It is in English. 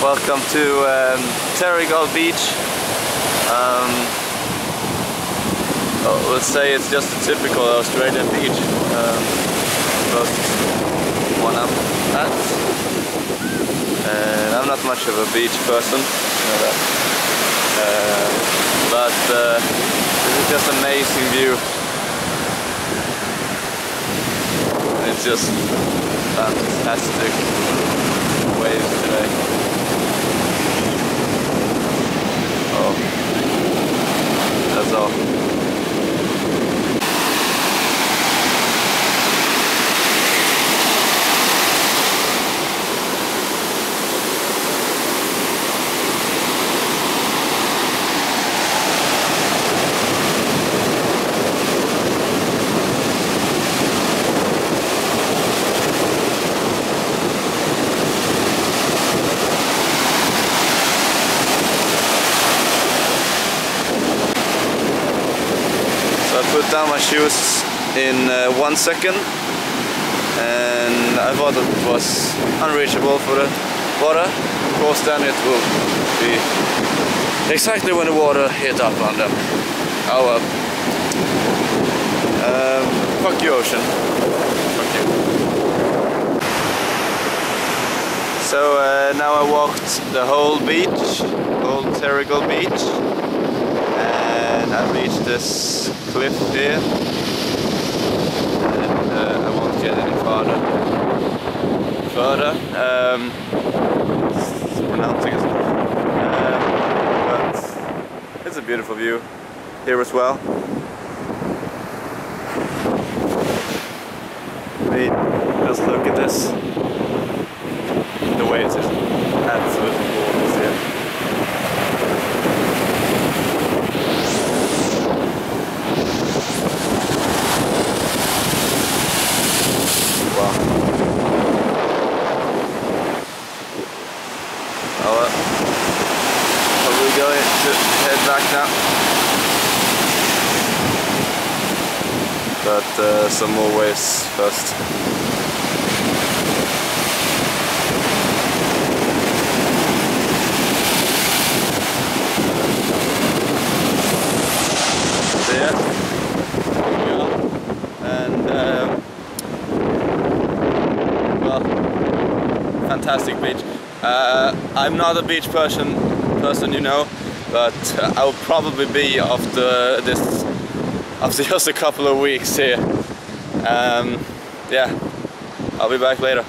Welcome to Terrigal Beach. Let's say it's just a typical Australian beach. Most one up at. And I'm not much of a beach person, you know that. But this is just amazing view. It's just fantastic waves today. Oh, that's all. I put down my shoes in 1 second, and I thought it was unreachable for the water. Of course, then it will be exactly when the water hit up on them. Oh well. Fuck you, ocean. Fuck you. So now I walked the whole beach, whole Terrigal Beach. And I reached this cliff here, and I won't get any farther. It's pronouncing it. But it's a beautiful view here as well. Just look at this. The way it is absolutely gorgeous here. Probably going to head back now, but some more waves first. So yeah, and well, fantastic beach. I'm not a beach person, you know, but I will probably be after just a couple of weeks here. Yeah, I'll be back later.